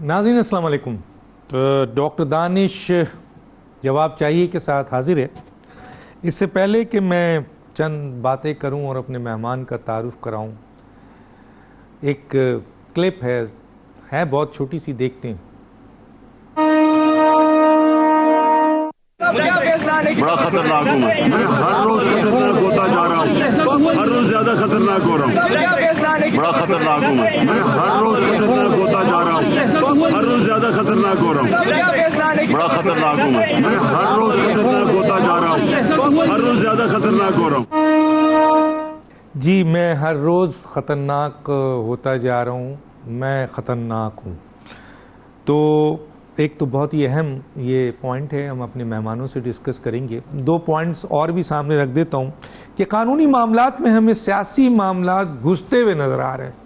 नाज़रीन अस्सलाम वालेकुम। तो डॉक्टर दानिश जवाब चाहिए के साथ हाजिर है। इससे पहले कि मैं चंद बातें करूं और अपने मेहमान का तारुफ कराऊं, एक क्लिप है बहुत छोटी सी, देखते हैं। बड़ा खतरनाक हूँ मैं हर रोज खतरनाक होता जा रहा हूँ, हर रोज ज्यादा खतरनाक हो रहा हूँ। बड़ा खतरनाक हूँ मैं हर रोज खतरनाक होता जा रहा हूँ, हर रोज ज्यादा खतरनाक हो रहा हूँ। बड़ा खतरनाक हूँ मैं हर रोज खतरनाक होता जा रहा हूँ, हर रोज ज्यादा खतरनाक हो रहा हूँ। जी, मैं हर रोज़ ख़तरनाक होता जा रहा हूँ, मैं ख़तरनाक हूँ। तो एक तो बहुत ही अहम ये पॉइंट है, हम अपने मेहमानों से डिस्कस करेंगे। दो पॉइंट्स और भी सामने रख देता हूँ कि कानूनी मामलात में हमें सियासी मामलात घुसते हुए नज़र आ रहे हैं।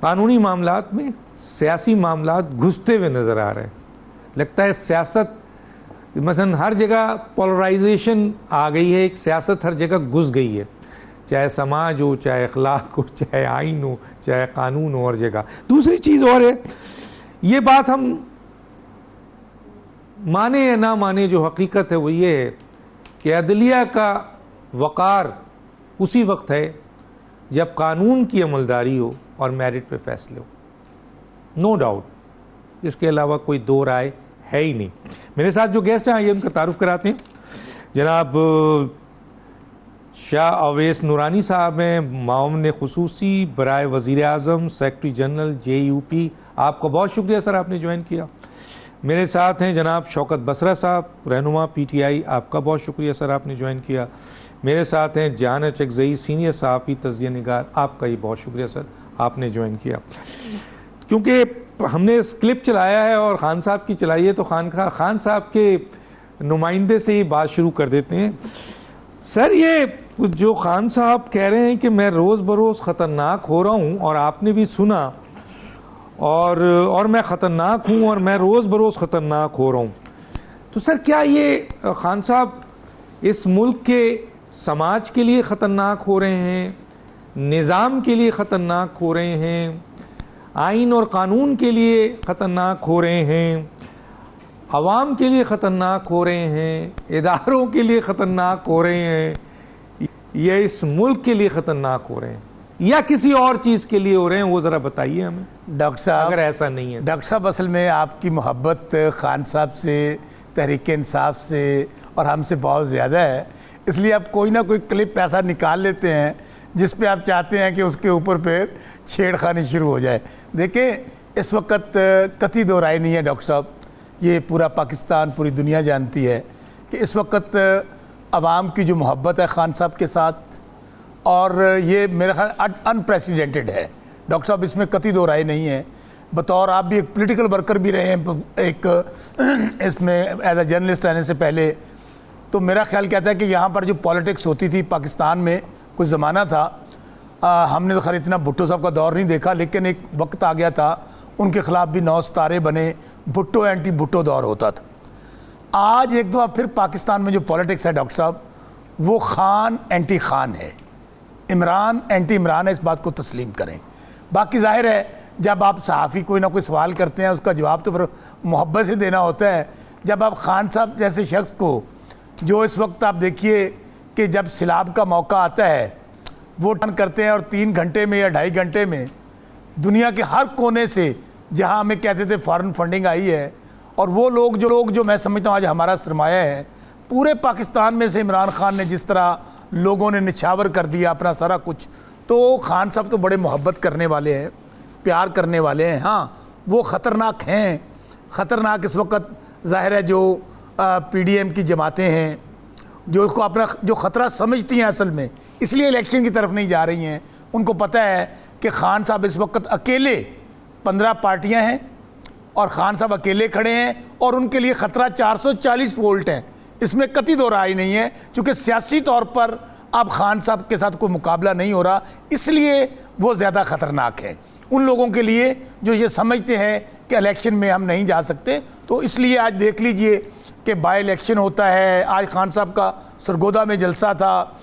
कानूनी मामलात में सियासी मामलात घुसते हुए नज़र आ रहे हैं। लगता है सियासत मसलन हर जगह पोलराइजेशन आ गई है, एक सियासत हर जगह घुस गई है, चाहे समाज हो, चाहे अखलाक हो, चाहे आइन हो, चाहे कानून हो, हर जगह। दूसरी चीज़ और है, ये बात हम माने या ना माने, जो हकीकत है वो ये है कि अदलिया का वक़ार उसी वक्त है जब कानून की अमलदारी हो और मेरिट पे फैसले हो। नो डाउट, इसके अलावा कोई दो राय है ही नहीं। मेरे साथ जो गेस्ट हैं आइए उनका तारुफ कराते हैं। जनाब शाह अवैस नूरानी साहब हैं, मामले खुसूसी बराए वज़ीर आज़म, सेक्रेटरी जनरल JUP। आपका बहुत शुक्रिया सर, आपने ज्वाइन किया। मेरे साथ हैं जनाब शौकत बसरा साहब, रहनुमा PTI, आपका बहुत शुक्रिया सर, आपने ज्वाइन किया। मेरे साथ हैं जान चकजई, सीनियर सहाफ़ी तज़किया निगार, आपका ही बहुत शुक्रिया सर, आपने ज्वाइन किया। क्योंकि हमने क्लिप चलाया है और खान साहब की चलाई है, तो खान साहब के नुमाइंदे से ही बात शुरू कर देते हैं। सर, ये जो खान साहब कह रहे हैं कि मैं रोज़ बरोज़ ख़तरनाक हो रहा हूँ, और आपने भी सुना, और मैं ख़तरनाक हूँ और मैं रोज़ बरोज़ ख़तरनाक हो रहा हूँ, तो सर क्या ये खान साहब इस मुल्क के समाज के लिए ख़तरनाक हो रहे हैं, निज़ाम के लिए ख़तरनाक हो रहे हैं, आइन और कानून के लिए ख़तरनाक हो रहे हैं, अवाम के लिए ख़तरनाक हो रहे हैं, इदारों के लिए ख़तरनाक हो रहे हैं, या इस मुल्क के लिए ख़तरनाक हो रहे हैं, या किसी और चीज़ के लिए हो रहे हैं? वो ज़रा बताइए हमें डॉक्टर साहब। अगर ऐसा नहीं है डॉक्टर साहब, असल में आपकी मोहब्बत खान साहब से, तहरीक इंसाफ से और हमसे बहुत ज़्यादा है, इसलिए आप कोई ना कोई क्लिप ऐसा निकाल लेते हैं जिस पे आप चाहते हैं कि उसके ऊपर फिर छेड़खानी शुरू हो जाए। देखिए, इस वक्त कतई दो राय नहीं है डॉक्टर साहब, ये पूरा पाकिस्तान, पूरी दुनिया जानती है कि इस वक्त आवाम की जो मोहब्बत है खान साहब के साथ, और ये मेरा ख्याल अनप्रेसिडेंटेड है डॉक्टर साहब, इसमें कतई दो राय नहीं है। बतौर आप भी एक पॉलिटिकल वर्कर भी रहे हैं एक इसमें एज अ जर्नलिस्ट आने से पहले, तो मेरा ख्याल कहता है कि यहाँ पर जो पॉलिटिक्स होती थी पाकिस्तान में, कुछ ज़माना था, हमने तो खैर इतना भुट्टो साहब का दौर नहीं देखा, लेकिन एक वक्त आ गया था उनके ख़िलाफ़ भी 9 सितारे बने, भुट्टो एंटी भुट्टो दौर होता था। आज एक दफ़ा फिर पाकिस्तान में जो पॉलिटिक्स है डॉक्टर साहब, वो खान एंटी खान है, इमरान एंटी इमरान है, इस बात को तस्लीम करें। बाकी जाहिर है जब आप सहाफ़ी कोई ना कोई सवाल करते हैं, उसका जवाब तो फिर मोहब्बत से देना होता है। जब आप खान साहब जैसे शख्स को, जो इस वक्त आप देखिए कि जब सिलाब का मौका आता है वो टर्न करते हैं, और 3 घंटे में या 2.5 घंटे में दुनिया के हर कोने से, जहां हमें कहते थे फॉरेन फंडिंग आई है, और वो लोग जो मैं समझता हूँ आज हमारा सरमाया है, पूरे पाकिस्तान में से इमरान खान ने जिस तरह लोगों ने निछावर कर दिया अपना सारा कुछ, तो खान साहब तो बड़े मोहब्बत करने वाले हैं, प्यार करने वाले हैं। हाँ, वो ख़तरनाक हैं, ख़तरनाक इस वक्त ज़ाहिर है जो PDM की जमातें हैं, जो उसको अपना जो ख़तरा समझती हैं असल में, इसलिए इलेक्शन की तरफ नहीं जा रही हैं। उनको पता है कि खान साहब इस वक्त अकेले, 15 पार्टियां हैं और खान साहब अकेले खड़े हैं, और उनके लिए ख़तरा 440 वोल्ट है, इसमें कतई दो राय नहीं है। चूँकि सियासी तौर पर अब खान साहब के साथ कोई मुकाबला नहीं हो रहा, इसलिए वो ज़्यादा ख़तरनाक है उन लोगों के लिए जो ये समझते हैं कि इलेक्शन में हम नहीं जा सकते। तो इसलिए आज देख लीजिए कि बाई इलेक्शन होता है। आज खान साहब का सरगोदा में जलसा था,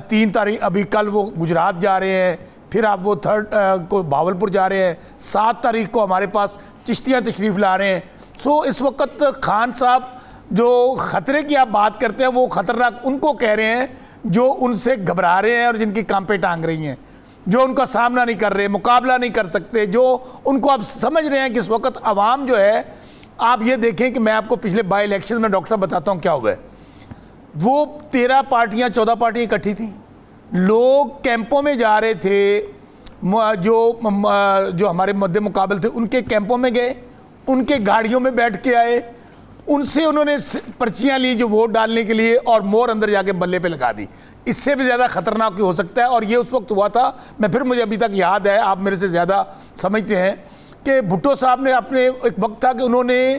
3 तारीख, अभी कल वो गुजरात जा रहे हैं, फिर आप वो थर्ड को भावलपुर जा रहे हैं, 7 तारीख को हमारे पास चिश्तिया तशरीफ़ ला रहे हैं। सो इस वक्त खान साहब जो ख़तरे की आप बात करते हैं वो ख़तरनाक उनको कह रहे हैं जो उनसे घबरा रहे हैं और जिनकी कांपे टांग रही हैं, जो उनका सामना नहीं कर रहे, मुकाबला नहीं कर सकते, जो उनको आप समझ रहे हैं कि इस वक्त आवाम जो है, आप ये देखें कि मैं आपको पिछले बाई इलेक्शन में डॉक्टर साहब बताता हूँ क्या हुआ है। वो 13 पार्टियाँ 14 पार्टियाँ इकट्ठी थी, लोग कैंपों में जा रहे थे, जो हमारे मद्दे मुकाबल थे उनके कैंपों में गए, उनके गाड़ियों में बैठ के आए, उनसे उन्होंने पर्चियां ली जो वोट डालने के लिए, और मोहर अंदर जाके बल्ले पे लगा दी। इससे भी ज़्यादा ख़तरनाक हो सकता है। और ये उस वक्त हुआ था, मुझे अभी तक याद है, आप मेरे से ज़्यादा समझते हैं कि भुट्टो साहब ने अपने एक वक्त था कि उन्होंने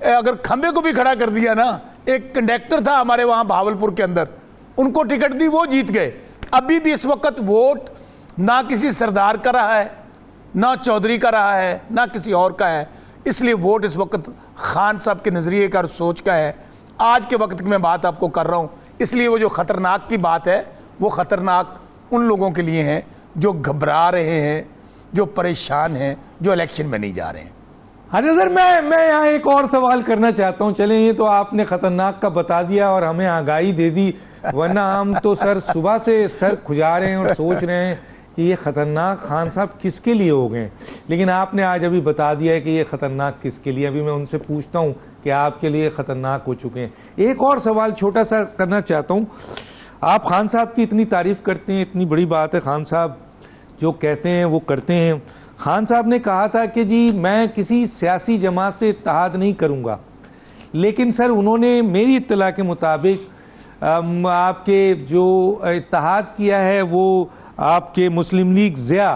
अगर खंबे को भी खड़ा कर दिया ना, एक कंडक्टर था हमारे वहाँ भावलपुर के अंदर, उनको टिकट दी, वो जीत गए। अभी भी इस वक्त वोट ना किसी सरदार का रहा है, ना चौधरी का रहा है, ना किसी और का है। इसलिए वोट इस वक्त खान साहब के नज़रिए का और सोच का है। आज के वक्त की मैं बात आपको कर रहा हूँ, इसलिए वो जो ख़तरनाक की बात है वो ख़तरनाक उन लोगों के लिए है जो घबरा रहे हैं, जो परेशान हैं, जो इलेक्शन में नहीं जा रहे हैं। हाँ सर, मैं यहाँ एक और सवाल करना चाहता हूँ। चलें, ये तो आपने ख़तरनाक का बता दिया और हमें आगाही दे दी, वरना हम तो सर सुबह से सर खुजा रहे हैं और सोच रहे हैं कि ये ख़तरनाक खान साहब किसके लिए हो गए। लेकिन आपने आज अभी बता दिया है कि ये ख़तरनाक किसके लिए। अभी मैं उनसे पूछता हूँ कि आपके लिए ख़तरनाक हो चुके हैं। एक और सवाल छोटा सा करना चाहता हूँ। आप खान साहब की इतनी तारीफ़ करते हैं, इतनी बड़ी बात है, खान साहब जो कहते हैं वो करते हैं। खान साहब ने कहा था कि जी मैं किसी सियासी जमात से इत्तेहाद नहीं करूँगा, लेकिन सर उन्होंने मेरी इत्तला के मुताबिक आपके जो इत्तेहाद किया है वो आपके मुस्लिम लीग ज़िया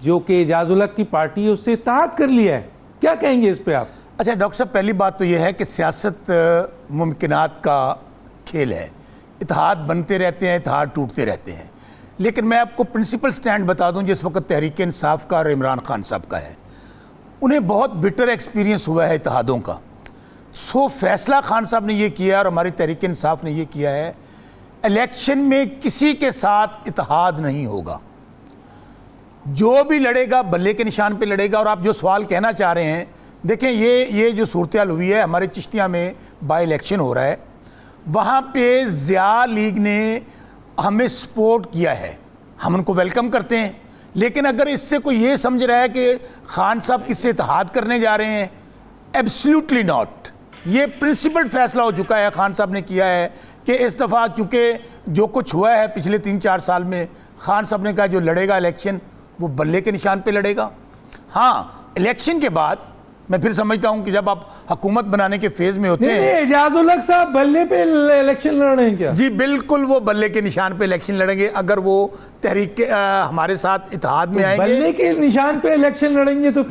जो कि एजाजुल हक की पार्टी है उससे इत्तेहाद कर लिया है। क्या कहेंगे इस पे आप? अच्छा डॉक्टर साहब, पहली बात तो यह है कि सियासत मुमकिनात का खेल है, इत्तेहाद बनते रहते हैं, इत्तेहाद टूटते रहते हैं। लेकिन मैं आपको प्रिंसिपल स्टैंड बता दूं जिस वक्त तहरीक इंसाफ का और इमरान खान साहब का है, उन्हें बहुत बिटर एक्सपीरियंस हुआ है इत्तेहादों का। सो फैसला खान साहब ने ये किया और हमारी तहरीक इंसाफ ने ये किया है, इलेक्शन में किसी के साथ इत्तेहाद नहीं होगा, जो भी लड़ेगा बल्ले के निशान पे लड़ेगा। और आप जो सवाल कहना चाह रहे हैं, देखें ये जो सूरत हाल हुई है, हमारे चिश्तिया में बाई इलेक्शन हो रहा है, वहाँ पे ज़िया लीग ने हमें सपोर्ट किया है, हम उनको वेलकम करते हैं। लेकिन अगर इससे कोई ये समझ रहा है कि खान साहब किससे इत्तेहाद करने जा रहे हैं, एब्सोल्युटली नॉट। ये प्रिंसिपल फैसला हो चुका है, खान साहब ने किया है कि इस दफ़ा चूँकि जो कुछ हुआ है पिछले 3-4 साल में, खान साहब ने कहा जो लड़ेगा इलेक्शन वो बल्ले के निशान पे लड़ेगा। हाँ, इलेक्शन के बाद मैं फिर समझता हूं कि जब आप हुकूमत बनाने के फेज में होते हैं। एजाजुल हक साहब बल्ले पे इलेक्शन लड़ रहे हैं क्या? जी बिल्कुल, वो बल्ले के निशान पे इलेक्शन लड़ेंगे अगर वो तहरीक के हमारे साथ इत्तेहाद में आएंगे। बल्ले के निशान पे इलेक्शन लड़ेंगे तो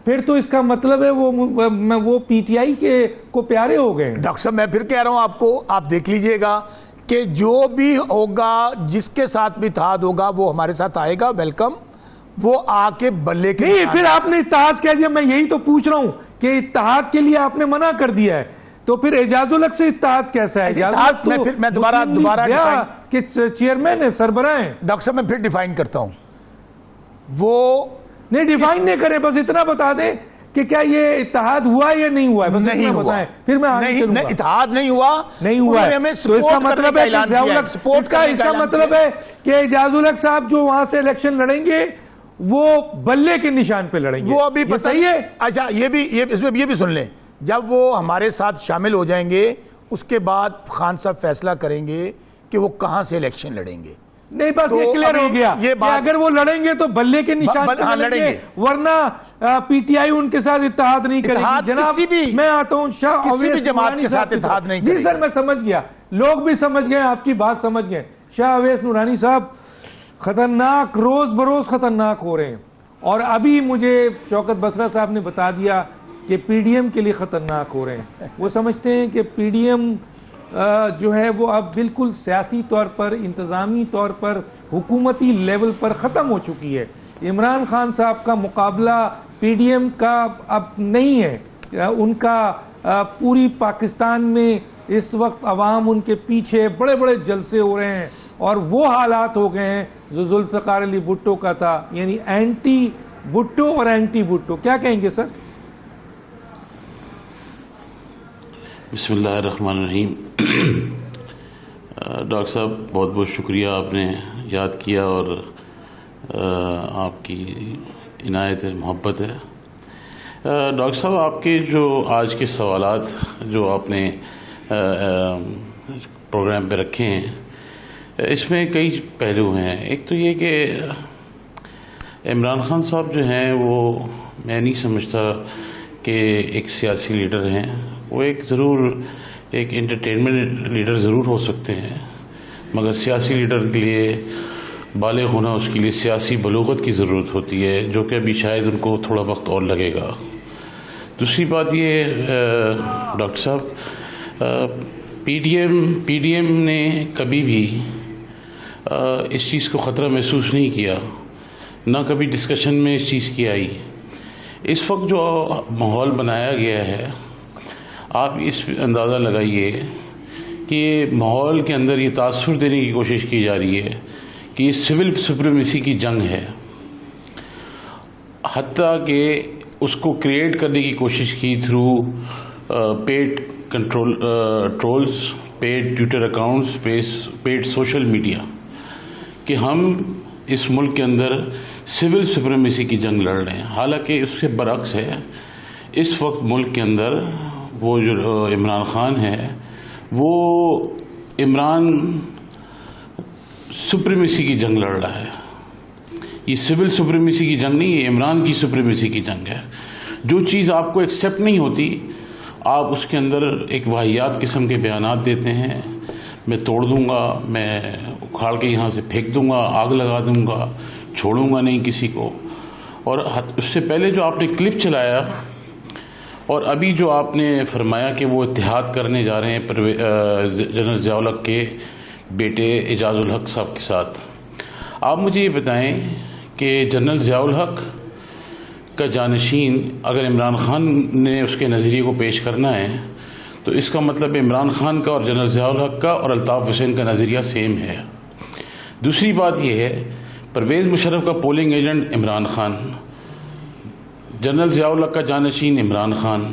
फिर तो इसका मतलब है वो पीटीआई के को प्यारे हो गए। डॉक्टर साहब, मैं फिर कह रहा हूं आपको, आप देख लीजिएगा कि जो भी होगा, जिसके साथ भी इत्तेहाद होगा वो हमारे साथ आएगा, वेलकम। वो आके बल्ले के नहीं, फिर आपने इत्तेहाद कह दिया, मैं यही तो पूछ रहा हूं कि इत्तेहाद के लिए आपने मना कर दिया है, तो फिर एजाजुल हक से इत्तेहाद कैसा है? मैं दोबारा कि चेयरमैन है, सरबराह है। डॉक्टर साहब, मैं फिर डिफाइन करता हूं। वो नहीं, डिफाइन नहीं करे, बस इतना बता दें कि क्या ये इत्तेहाद हुआ या नहीं हुआ है, बस नहीं हुआ है। फिर मैं नहीं, इत्तेहाद नहीं हुआ है, तो इसका मतलब है इसका मतलब है कि एजाजुल हक साहब जो वहां से इलेक्शन लड़ेंगे वो बल्ले के निशान पे लड़ेंगे। वो अभी पता सही है। अच्छा, इसमें ये भी सुन लें, जब वो हमारे साथ शामिल हो जाएंगे उसके बाद खान साहब फैसला करेंगे कि वो कहां से इलेक्शन लड़ेंगे। नहीं, बस ये क्लियर हो गया ये बात, अगर वो लड़ेंगे तो बल्ले के निशान पे लड़ेंगे, वरना पीटीआई उनके साथ इत्तेहाद नहीं करेगी। जनाब, मैं आता हूं किसी भी जमात के साथ इत्तेहाद नहीं करेगी। जी सर, मैं समझ गया, लोग भी समझ गए, आपकी बात समझ गए। शाह अवैस नूरानी साहब खतरनाक, रोज बरोज खतरनाक हो रहे हैं, और अभी मुझे शौकत बसरा साहब ने बता दिया कि पीडीएम के लिए खतरनाक हो रहे हैं। वो समझते हैं कि पीडीएम जो है वो अब बिल्कुल सियासी तौर पर, इंतज़ामी तौर पर, हुकूमती लेवल पर ख़त्म हो चुकी है। इमरान खान साहब का मुकाबला पीडीएम का अब नहीं है। उनका पूरी पाकिस्तान में इस वक्त अवाम उनके पीछे, बड़े बड़े जलसे हो रहे हैं, और वो हालात हो गए हैं जो जुल्फ़िकार अली भुट्टो का था, यानी एंटी भुट्टो और एंटी भुट्टो। क्या कहेंगे सर? बिस्मिल्लाहिर्रहमानिर्रहीम। डॉक्टर साहब बहुत बहुत शुक्रिया, आपने याद किया और आपकी इनायत है, मोहब्बत है। डॉक्टर साहब, आपके जो आज के सवालात जो आपने प्रोग्राम पे रखे हैं, इसमें कई पहलू हैं। एक तो ये कि इमरान खान साहब जो हैं वो मैं नहीं समझता कि एक सियासी लीडर हैं। वो एक ज़रूर एक एंटरटेनमेंट लीडर ज़रूर हो सकते हैं, मगर सियासी लीडर के लिए बालिग होना, उसके लिए सियासी बलूगत की ज़रूरत होती है, जो कि अभी शायद उनको थोड़ा वक्त और लगेगा। दूसरी बात ये डॉक्टर साहब, पीडीएम ने कभी भी इस चीज़ को ख़तरा महसूस नहीं किया, ना कभी डिस्कशन में इस चीज़ की आई। इस वक्त जो माहौल बनाया गया है, आप इस अंदाज़ा लगाइए कि माहौल के अंदर ये तासुर देने की कोशिश की जा रही है कि ये सिविल सुप्रीमेसी की जंग है, हत्ता कि उसको क्रिएट करने की कोशिश की through paid trolls, paid Twitter accounts, paid social media, कि हम इस मुल्क के अंदर सिविल सुप्रीमेसी की जंग लड़ रहे हैं। हालांकि उससे बरअक्स है, इस वक्त मुल्क के अंदर वो जो इमरान खान है वो इमरान सुप्रीमेसी की जंग लड़ रहा है। ये सिविल सुप्रीमेसी की जंग नहीं है, इमरान की सुप्रीमेसी की जंग है। जो चीज़ आपको एक्सेप्ट नहीं होती, आप उसके अंदर एक वाहियात किस्म के बयानात देते हैं, मैं तोड़ दूंगा, मैं उखाड़ के यहाँ से फेंक दूंगा, आग लगा दूंगा, छोड़ूंगा नहीं किसी को। और उससे पहले जो आपने क्लिप चलाया और अभी जो आपने फरमाया कि वो इत्तेहाद करने जा रहे हैं जनरल ज़ियाउल हक के बेटे एजाजुल हक साहब के साथ, आप मुझे ये बताएं कि जनरल ज़ियाउल हक का जानशीन अगर इमरान खान ने उसके नज़रिए को पेश करना है, तो इसका मतलब इमरान खान का और जनरल ज़ियाउल हक का और अल्ताफ़ हुसैन का नज़रिया सेम है। दूसरी बात यह है, परवेज़ मुशर्रफ का polling agent Imran Khan, general Ziaul हक का जानशीन इमरान खान,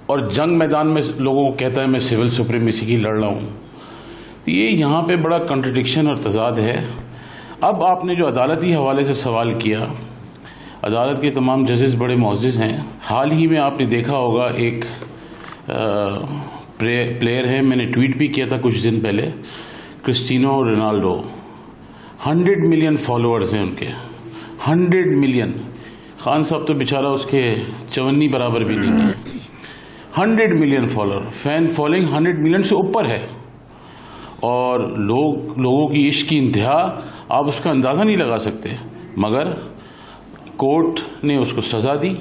और जंग मैदान में लोगों को कहता है मैं सिविल सुप्रीमेसी की लड़ रहा हूँ। तो ये यहाँ पे बड़ा कंट्रडिक्शन और तजाद है। अब आपने जो अदालती हवाले से सवाल किया, अदालत के तमाम जजेस बड़े मुअज़्ज़िज़ हैं। हाल ही में आपने देखा होगा एक प्लेयर है, मैंने ट्वीट भी किया था कुछ दिन पहले, क्रिस्टियानो रोनाल्डो, 100 मिलियन फॉलोअर्स हैं उनके, 100 मिलियन। खान साहब तो बेचारा उसके 54 बराबर भी नहीं है। 100 million follower, fan following 100 million से ऊपर है, और लोगों की इश्क की इंतहा आप उसका अंदाज़ा नहीं लगा सकते। मगर कोर्ट ने उसको सज़ा दी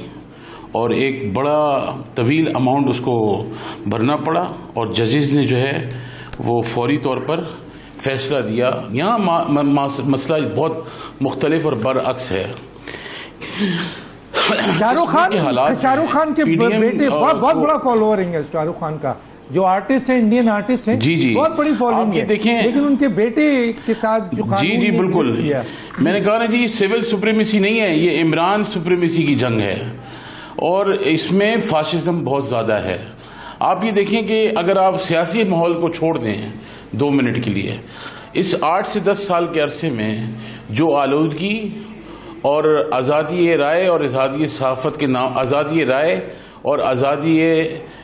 और एक बड़ा तवील अमाउंट उसको भरना पड़ा, और जजेस ने जो है वो फौरी तौर पर फैसला दिया। यहाँ मसला बहुत मुख्तलिफ और बरअक्स है। शाहरुख खान के बेटे बहुत बड़ा फॉलोअर है शाहरुख खान का, जो आर्टिस्ट है, इंडियन आर्टिस्ट हैं, जी बहुत बड़ी फॉलोइंग है। देखें, लेकिन उनके बेटे के साथ जो जी बिल्कुल, मैंने कहा ना जी, सिविल सुप्रीमेसी नहीं है, ये इमरान सुप्रीमेसी की जंग है, और इसमें फाशिज्म बहुत ज़्यादा है। आप ये देखें कि अगर आप सियासी माहौल को छोड़ दें 2 मिनट के लिए, इस 8 से 10 साल के अरसे में जो आलूदगी और आज़ादी राय और आज़ादी सहाफ़त के नाम, आज़ादी राय और आज़ादी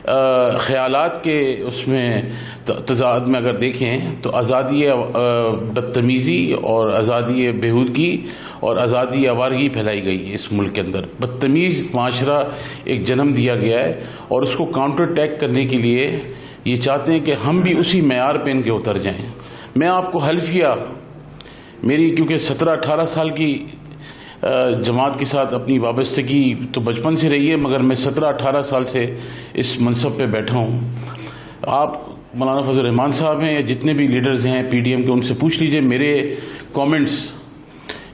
ख़यालात के उसमें तज़ाद में अगर देखें, तो आज़ादी बदतमीज़ी और आज़ादी बेहूदगी और आज़ादी आवारगी फैलाई गई है इस मुल्क के अंदर। बदतमीज़ माशरा एक जन्म दिया गया है, और उसको काउंटर अटैक करने के लिए ये चाहते हैं कि हम भी उसी मैार पे इनके उतर जाएं। मैं आपको हल्फिया, मेरी क्योंकि 17-18 साल की जमात के साथ अपनी वाबस्तगी तो बचपन से रही है, मगर मैं 17-18 साल से इस मनसब पे बैठा हूँ। आप मौलाना फजल रहमान साहब हैं या जितने भी लीडर्स हैं पीडीएम के, उनसे पूछ लीजिए, मेरे कमेंट्स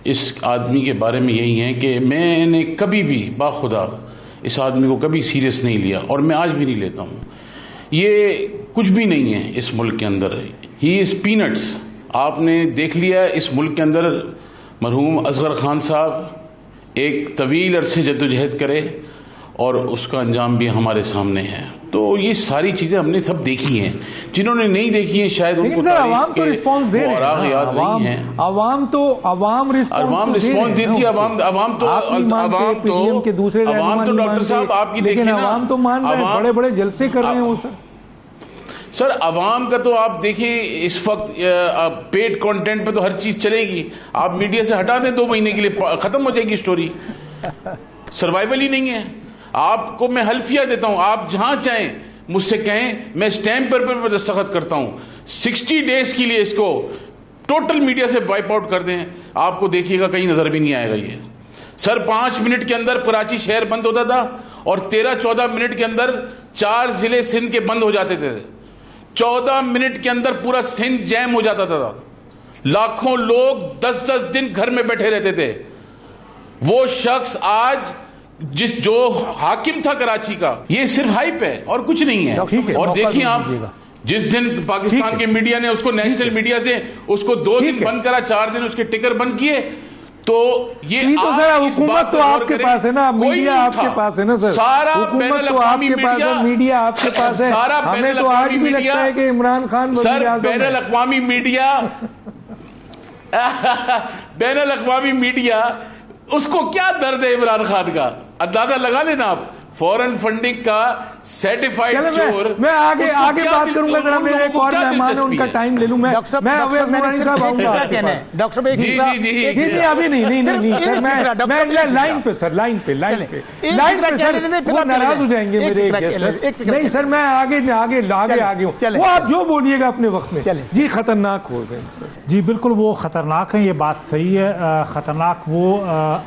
इस आदमी के बारे में यही हैं कि मैंने कभी भी बाखुदा इस आदमी को कभी सीरियस नहीं लिया, और मैं आज भी नहीं लेता हूँ। ये कुछ भी नहीं है इस मुल्क के अंदर, ही इज़ पीनट्स। आपने देख लिया इस मुल्क के अंदर मरहूम असगर खान साहब एक तवील अरसे जद्दोजहद करे और उसका अंजाम भी हमारे सामने है। तो ये सारी चीजें हमने सब देखी हैं, जिन्होंने नहीं देखी हैं शायद उनको सर आवाम तो रिस्पांस दे रहे हैं, याद नहीं है। आवाम रिस्पांस देती है। आवाम तो डॉक्टर साहब आपकी देखिए ना, आवाम तो मान रहे हैं, बड़े बड़े जलसे कर रहे हैं वो सर अवाम का तो आप देखिए इस वक्त पेड कंटेंट पे तो हर चीज चलेगी, आप मीडिया से हटा दें 2 महीने के लिए खत्म हो जाएगी स्टोरी, सर्वाइवल ही नहीं है। आपको मैं हल्फिया देता हूं, आप जहां चाहें मुझसे कहें, मैं स्टैंप पेपर पर दस्तखत करता हूं 60 डेज के लिए इसको टोटल मीडिया से वाइप आउट कर दें, आपको देखिएगा कहीं नजर भी नहीं आएगा ये। सर 5 मिनट के अंदर कराची शहर बंद होता था और 13-14 मिनट के अंदर 4 जिले सिंध के बंद हो जाते थे। 14 मिनट के अंदर पूरा सिंध जैम हो जाता था, लाखों लोग 10-10 दिन घर में बैठे रहते थे। वो शख्स आज जो हाकिम था कराची का, ये सिर्फ हाइप है और कुछ नहीं है। और देखिए आप जिस दिन पाकिस्तान के मीडिया ने उसको नेशनल मीडिया से उसको 2 दिन बंद करा, 4 दिन उसके टिकर बंद किए, तो ये तो सर हुकूमत तो आपके पास है ना, मीडिया आपके पास है ना सर, सारा हुकूमत तो आपके पास है, मीडिया आपके पास है। हमें तो आज भी लगता है कि इमरान खान सर बैनुल अक़वामी मीडिया बैनुल अक़वामी मीडिया उसको क्या दर्द है इमरान खान का, अंदाजा लगा लेना आप। फॉरेन फंडिंग का सर्टिफाइड चोर। मैं आगे बात करूंगा, जरा मेरे एक और मेहमान है उनका टाइम ले लूं मैं। डॉक्टर साहब अभी नहीं सर, मैं लाइन पे सर वो नाराज हो जाएंगे मेरे गेस्ट। नहीं सर मैं आगे हूँ, वो आप जो बोलिएगा अपने वक्त में। जी खतरनाक हो गए जी, बिल्कुल वो खतरनाक है, ये बात सही है। खतरनाक वो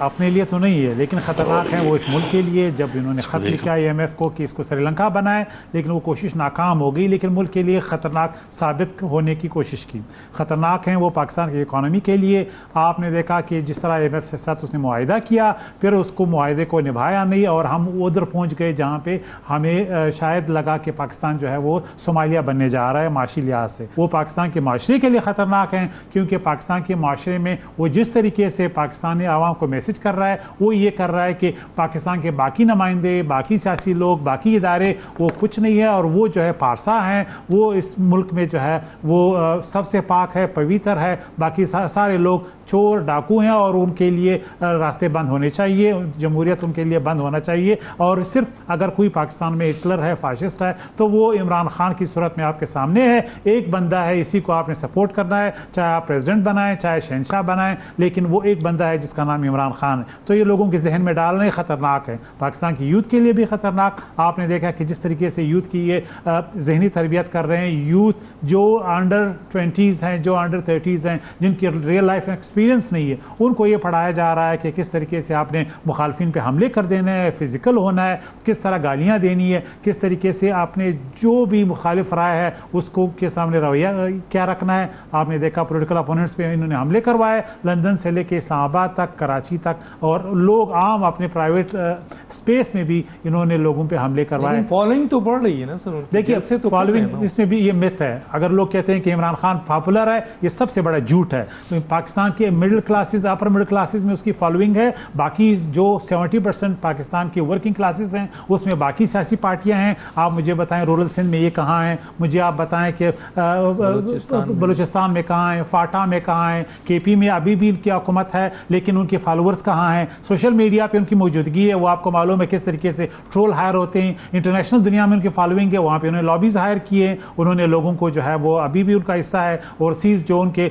अपने लिए तो नहीं है, लेकिन खतरनाक है वो इस मुल्क के लिए। जब इन्होंने खत लिखा IMF को कि इसको श्रीलंका बनाए, लेकिन वो कोशिश नाकाम हो गई, लेकिन मुल्क के लिए खतरनाक साबित होने की कोशिश की। खतरनाक हैं वो पाकिस्तान की इकॉनमी के लिए। आपने देखा कि जिस तरह IMF के साथ उसने मुआहिदा किया, फिर उसको मुआहिदे को निभाया नहीं और हम उधर पहुंच गए जहां पे हमें शायद लगा कि पाकिस्तान जो है वो सोमालिया बनने जा रहा है माशी लिहाज से। वो पाकिस्तान के माशरे के लिए खतरनाक हैं, क्योंकि पाकिस्तान के माशरे में वो जिस तरीके से पाकिस्तानी आवाम को मैसेज कर रहा है, वो ये कर रहा है कि पाकिस्तान के बाकी नुमाइंदे, बाकी सियासी लोग, बाकी इदारे वो कुछ नहीं है, और वो जो है पारसा हैं, वो इस मुल्क में जो है वो सबसे पाक है, पवित्र है, बाकी सारे लोग चोर डाकू हैं और उनके लिए रास्ते बंद होने चाहिए, जमहूरियत उनके लिए बंद होना चाहिए। और सिर्फ अगर कोई पाकिस्तान में हिटलर है, फाशिस्ट है, तो वो इमरान खान की सूरत में आपके सामने है। एक बंदा है, इसी को आपने सपोर्ट करना है, चाहे आप प्रेसिडेंट बनाएं, चाहे शहनशाह बनाएं, लेकिन वो एक बंदा है जिसका नाम इमरान खान है। तो ये लोगों के जहन में डालने खतरनाक है, पाकिस्तान की यूथ के लिए भी खतरनाक। आपने देखा कि जिस तरीके से यूथ की ये जहनी तरबियत कर रहे हैं, यूथ जो अंडर 20s हैं, जो अंडर 30s हैं, जिनकी रियल लाइफ एक्सपीरियंस नहीं है, उनको ये पढ़ाया जा रहा है कि किस तरीके से आपने मुखालफिन पे हमले कर देना है, फिजिकल होना है, किस तरह गालियाँ देनी है, किस तरीके से आपने जो भी मुखालिफ राय है उसको के सामने रवैया क्या रखना है। आपने देखा पॉलिटिकल अपोनेंट्स पे इन्होंने हमले करवाए, लंदन से लेके इस्लामाबाद तक, कराची तक, और लोग आम अपने प्राइवेट स्पेस में भी इन्होंने लोगों पे हमले करवाए। फॉलोइंग तो बढ़ रही है ना सर, देखिए तो फॉलोइंग, इसमें भी ये मिथ है। अगर लोग कहते हैं कि इमरान खान पॉपुलर है, ये सबसे बड़ा झूठ है। तो पाकिस्तान के middle classes, upper middle classes में उसकी फॉलोइंग है, बाकी जो 70% पाकिस्तान की वर्किंग क्लासेस हैं उसमें बाकी सियासी पार्टियां हैं। आप मुझे बताएं रूरल सिंध में ये कहाँ हैं, मुझे आप बताएं कि बलूचिस्तान में कहाँ हैं, फाटा में कहाँ हैं, KP में अभी भी इनकी हुकूमत है, लेकिन उनके फॉलोअर्स कहाँ हैं, सोशल मीडिया पे उनकी मौजूदगी है, वो आपको मालूम है किस तरीके से ट्रोल हायर होते हैं। इंटरनेशनल दुनिया में उनकी फॉलोइंग है, वहाँ पे उन्होंने लॉबीज हायर किए, उन्होंने लोगों को जो है वो अभी भी उनका हिस्सा है। ओवरसीज जो उनके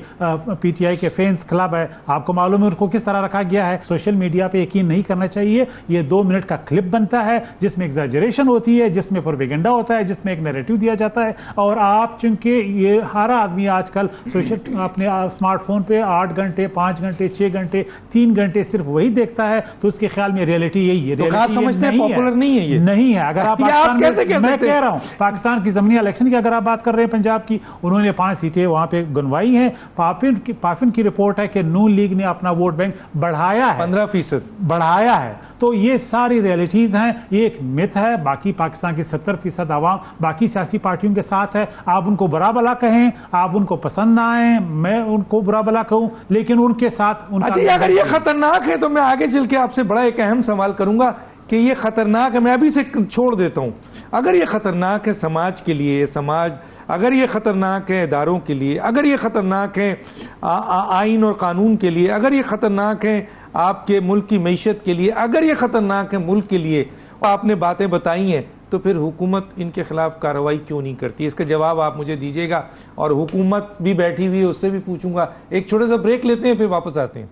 PTI के फैंस क्लब है, आपको मालूम है उनको किस तरह रखा गया है। सोशल मीडिया पे यकीन नहीं करना चाहिए। ये 2 मिनट का क्लिप बनता है जिसमें एग्जैजरेशन होती है, जिसमें प्रोपेगेंडा होता है, जिसमें एक नैरेटिव दिया जाता है। और आप चूंकि ये हर आदमी आजकल सोशल अपने स्मार्टफोन पे 8 घंटे, 5 घंटे, 6 घंटे, 3 घंटे सिर्फ वही देखता है, तो उसके ख्याल में रियलिटी यही है। तो आप समझते हैं पॉपुलर नहीं है ये? नहीं है। अगर आप मैं कह रहा हूँ पाकिस्तान की ज़मीनी इलेक्शन की अगर आप बात कर रहे हैं, पंजाब की, उन्होंने 5 सीटें वहाँ पे गनवाई हैं। पाफिन की रिपोर्ट है कि नून लीग ने अपना वोट बैंक बढ़ाया है, 15% बढ़ाया है। तो ये सारी रियलिटीज़ हैं, ये एक मिथ है। बाकी पाकिस्तान की 70% आवाम बाकी सियासी पार्टियों के साथ है। आप उनको बुरा भला कहें, आप उनको पसंद ना आए, मैं उनको बुरा भला कहूँ, लेकिन उनके साथ उनका अच्छा, अगर ये खतरनाक है तो मैं आगे चल के आपसे बड़ा एक अहम सवाल करूंगा कि ये खतरनाक है, मैं अभी से छोड़ देता हूं, अगर ये खतरनाक है समाज के लिए, समाज अगर ये खतरनाक है इदारों के लिए, अगर ये खतरनाक है आइन और कानून के लिए, अगर ये खतरनाक है आपके मुल्क की मईशत के लिए, अगर ये खतरनाक है मुल्क के लिए, आपने बातें बताई हैं, तो फिर हुकूमत इनके खिलाफ कार्रवाई क्यों नहीं करती? इसका जवाब आप मुझे दीजिएगा। और हुकूमत भी बैठी हुई है, उससे भी पूछूंगा। एक छोटा सा ब्रेक लेते हैं, फिर वापस आते हैं।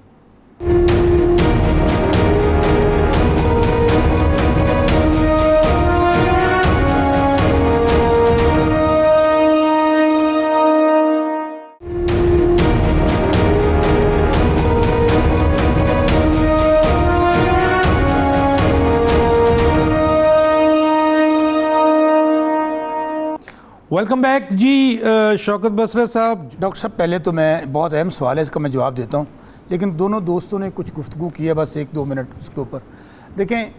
वेलकम बैक जी। शौकत बसरा साहब। डॉक्टर साहब, पहले तो मैं बहुत अहम सवाल है, इसका मैं जवाब देता हूँ, लेकिन दोनों दोस्तों ने कुछ गुफ्तगू की है, बस 1-2 मिनट उसके ऊपर। देखें,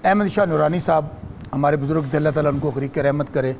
अहमद शाह नूरानी साहब हमारे बुजुर्ग थे, अल्लाह ताला उनको ग़रीक़ रहमत करे।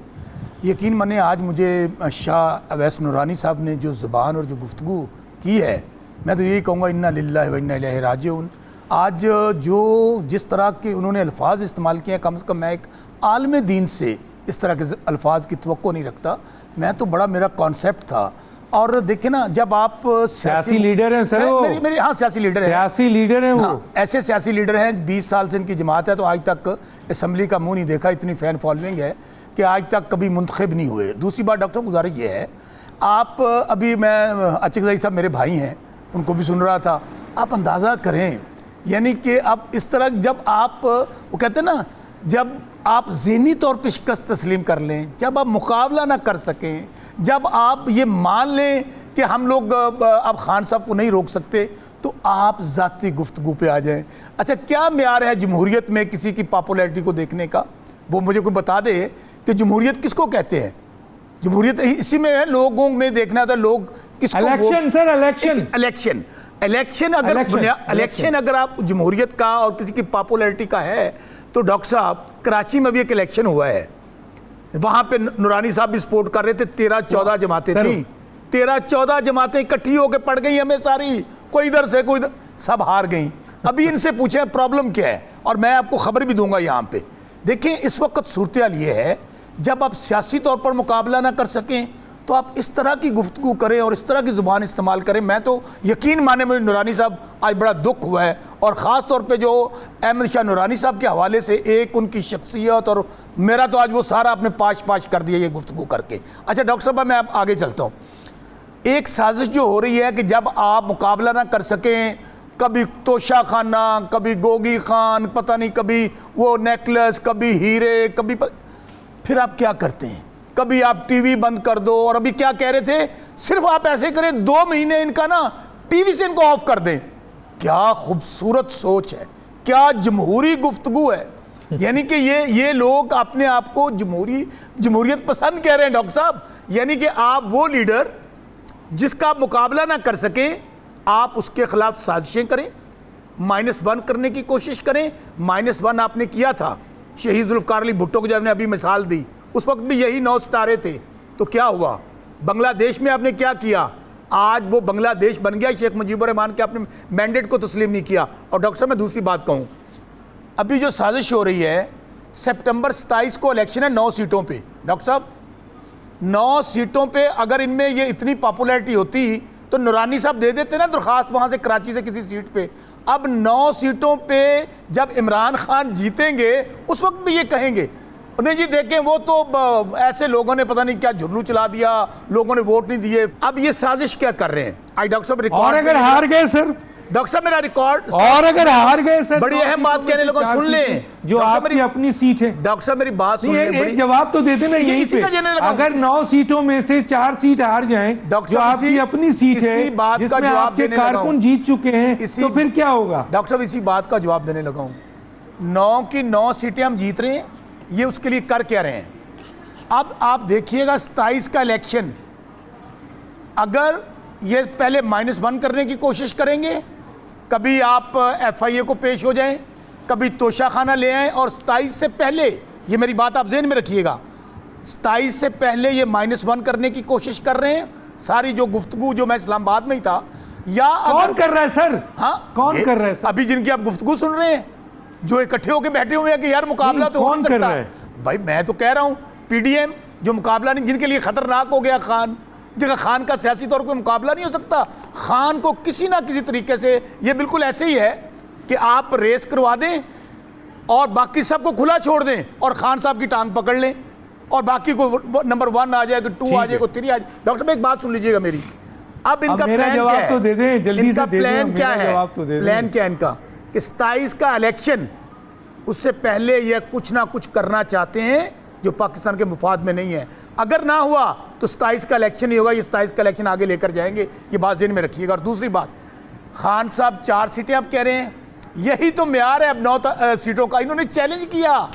यकीन माने आज मुझे शाह अवैस नूरानी साहब ने जो ज़ुबान और जो गुफ्तगू की है, मैं तो यही कहूँगा इन्ना लिल्लाहि व इन्ना इलैहि राजिऊन। आज जो जिस तरह के उन्होंने अल्फाज इस्तेमाल किए हैं, कम से कम मैं एक आलम दीन से इस तरह के अल्फाज की तवक्को नहीं रखता। मैं तो बड़ा मेरा कॉन्सेप्ट था। और देखिए ना, जब आप सियासी लीडर हैं सर, वो मेरी हाँ सियासी लीडर है, सियासी लीडर हैं वो। हाँ, ऐसे सियासी लीडर हैं, 20 साल से इनकी जमात है, तो आज तक असम्बली का मुंह नहीं देखा। इतनी फ़ैन फॉलोइंग है कि आज तक कभी मुंतखब नहीं हुए। दूसरी बात डॉक्टर गुजारिश ये है, आप अभी मैं अचकज़ई साहब मेरे भाई हैं, उनको भी सुन रहा था, आप अंदाज़ा करें, यानी कि आप इस तरह जब आप वो कहते हैं ना, जब आप ज़हनी तौर पे शिकस्त तस्लीम कर लें, जब आप मुकाबला ना कर सकें, जब आप ये मान लें कि हम लोग अब खान साहब को नहीं रोक सकते, तो आप ज़ाती गुफ्तगू पे आ जाएं। अच्छा, क्या मेयार है जमहूरियत में किसी की पॉपुलैरिटी को देखने का? वो मुझे कोई बता दे कि जमहूरियत किसको कहते हैं? जमहूरियत इसी में है, लोगों में देखना था लोग किसको। इलेक्शन सर, इलेक्शन अगर आप जमहूरियत का और किसी की पॉपुलैरिटी का है, तो डॉक्टर साहब कराची में भी एक इलेक्शन हुआ है, वहां पे नूरानी साहब भी सपोर्ट कर रहे थे। 13-14 जमातें थी, 13-14 जमातें इकट्ठी होकर पड़ गई हमें सारी, कोई इधर से कोई सब हार गई। अभी इनसे पूछे प्रॉब्लम क्या है, और मैं आपको खबर भी दूंगा यहाँ पे। देखिए, इस वक्त सूरत हाल ये है, जब आप सियासी तौर पर मुकाबला ना कर सकें, तो आप इस तरह की गुफ्तगू करें और इस तरह की ज़ुबान इस्तेमाल करें। मैं तो यकीन माने मुझे नूरानी साहब आज बड़ा दुख हुआ है, और ख़ास तौर पे जो अहमद शाह नूरानी साहब के हवाले से एक उनकी शख्सियत, और मेरा तो आज वो सारा आपने पाश कर दिया ये गुफ्तगू करके। अच्छा डॉक्टर साहब, मैं आगे चलता हूँ। एक साजिश जो हो रही है कि जब आप मुकाबला ना कर सकें, कभी तोशा खाना, कभी गोगी खान, पता नहीं कभी वो नेकलेस, कभी हीरे, कभी फिर आप क्या करते हैं? कभी आप टीवी बंद कर दो, और अभी क्या कह रहे थे, सिर्फ आप ऐसे करें 2 महीने इनका ना टीवी से इनको ऑफ कर दें। क्या खूबसूरत सोच है, क्या जमहूरी गुफ्तगू है। यानी कि ये लोग अपने आप को जमहूरियत पसंद कह रहे हैं डॉक्टर साहब। यानी कि आप वो लीडर जिसका आप मुकाबला ना कर सके, आप उसके खिलाफ साजिशें करें, -1 करने की कोशिश करें। -1 आपने किया था शहीद जुल्फ़िकार अली भुट्टो को, जब आपने अभी मिसाल दी, उस वक्त भी यही 9 सितारे थे। तो क्या हुआ? बांग्लादेश में आपने क्या किया? आज वो बांग्लादेश बन गया, शेख मुजीबुर रहमान के आपने मैंडेट को तस्लीम नहीं किया। और डॉक्टर साहब, मैं दूसरी बात कहूँ, अभी जो साजिश हो रही है, सितंबर 27 को इलेक्शन है 9 सीटों पे। डॉक्टर साहब, 9 सीटों पे अगर इनमें ये इतनी पॉपुलैरिटी होती तो नूरानी साहब दे देते ना दरखास्त वहाँ से, कराची से किसी सीट पे। अब 9 सीटों पे जब इमरान खान जीतेंगे, उस वक्त भी ये कहेंगे नहीं जी देखें वो तो ऐसे लोगों ने पता नहीं क्या झुर्लू चला दिया, लोगों ने वोट नहीं दिए। अब ये साजिश क्या कर रहे हैं? आई डॉक्टर साहब, रिकॉर्ड, और अगर हार गए सर, डॉक्टर साहब मेरा रिकॉर्ड, और अगर हार गए सर, बड़ी अहम बात कहने लोगों सुन लें, जो आपकी अपनी सीट है। डॉक्टर साहब मेरी बात सुन लें, एक जवाब तो देते ना यहीं पे। अगर 9 सीटों में से 4 सीट हार जाएं, जो आपकी अपनी सीट है, जिसमें आपके कारकुन जीत चुके हैं, तो फिर क्या होगा? डॉक्टर साहब इसी बात का जवाब देने लगा हूं। 9 की 9 सीटें हम जीत रहे हैं, ये उसके लिए कर क्या रहे हैं? अब आप देखिएगा 27 का इलेक्शन, अगर ये पहले -1 करने की कोशिश करेंगे, कभी आप FIA को पेश हो जाएं, कभी तोशाखाना ले आए, और 27 से पहले, ये मेरी बात आप ज़हन में रखिएगा, 27 से पहले ये -1 करने की कोशिश कर रहे हैं। सारी जो गुफ्तगू, जो मैं इस्लामाबाद में ही था, या कौन कर रहा है सर? हाँ, कौन कर रहा है सर? अभी जिनकी आप गुफ्तगू सुन रहे हैं, जो इकट्ठे होकर बैठे हुए हैं कि यार मुकाबला तो हो कौन नहीं कर सकता। रहा है? भाई मैं तो कह रहा हूं पीडीएम, जो मुकाबला नहीं, जिनके लिए खतरनाक हो गया खान, जिनका खान का सियासी तौर पे मुकाबला नहीं हो सकता। खान को किसी ना किसी तरीके से, ये बिल्कुल ऐसे ही है कि आप रेस करवा दें और बाकी सबको खुला छोड़ दें और खान साहब की टांग पकड़ लें, और बाकी को नंबर 1 आ जाएगा, 2 आ जाएगा, 3 आ जाएगा। डॉक्टर साहब एक बात सुन लीजिएगा मेरी, अब इनका मेरा प्लान जवाब क्या है? तो दे दें, जल्दी इनका से दे दें, प्लान क्या मेरा है? जवाब तो दे दें। प्लान क्या है इनका कि 27 का इलेक्शन, उससे पहले ये कुछ ना कुछ करना चाहते हैं जो पाकिस्तान के मुफाद में नहीं है। अगर ना हुआ तो 27 का इलेक्शन ही होगा, ये 27 का इलेक्शन आगे लेकर जाएंगे, ये बात ज़हन में रखिएगा। और दूसरी बात, खान साहब 4 सीटें आप कह रहे हैं, यही तो म्यार है अब 9 सीटों का। इन्होंने चैलेंज किया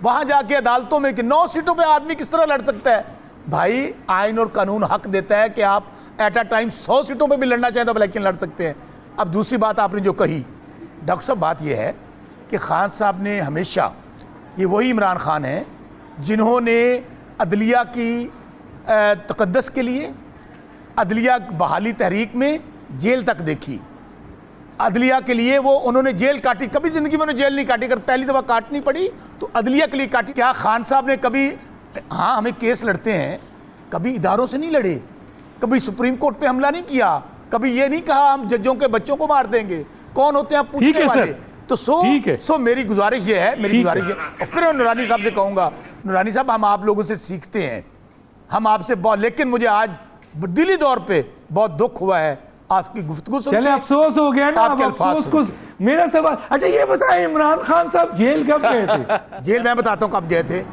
वहाँ जाके अदालतों में कि 9 सीटों पे आदमी किस तरह लड़ सकता है। भाई आइन और कानून हक देता है कि आप एट अ टाइम 100 सीटों पे भी लड़ना चाहें तो आप इलेक्शन लड़ सकते हैं। अब दूसरी बात आपने जो कही डॉक्टर साहब, बात यह है कि खान साहब ने हमेशा, ये वही इमरान खान हैं जिन्होंने अदलिया की तकद्दस के लिए, अदलिया बहाली तहरीक में जेल तक देखी, अदलिया के लिए वो उन्होंने जेल काटी। कभी ज़िंदगी में उन्होंने जेल नहीं काटी, अगर पहली दफ़ा काटनी पड़ी तो अदलिया के लिए काटी। क्या खान साहब ने कभी, हाँ हमें केस लड़ते हैं, कभी इदारों से नहीं लड़े, कभी सुप्रीम कोर्ट पे हमला नहीं किया, कभी ये नहीं कहा हम जजों के बच्चों को मार देंगे, कौन होते हैं आप पूछने वाले। तो सो मेरी गुजारिश ये है, मेरी गुजारिश है, और फिर मैं नूरानी साहब से कहूँगा, नूरानी साहब हम आप लोगों से सीखते हैं, हम आपसे बहुत, लेकिन मुझे आज दिली तौर पे बहुत दुख हुआ है आपकी गुफ्तगू सुन के। चले अफसोस हो गया ना, अब अफसोस को। मेरा सवाल, अच्छा ये बताएं, इमरान खान साहब जेल कब गए थे? जेल मैं बताता हूँ कब गए थे,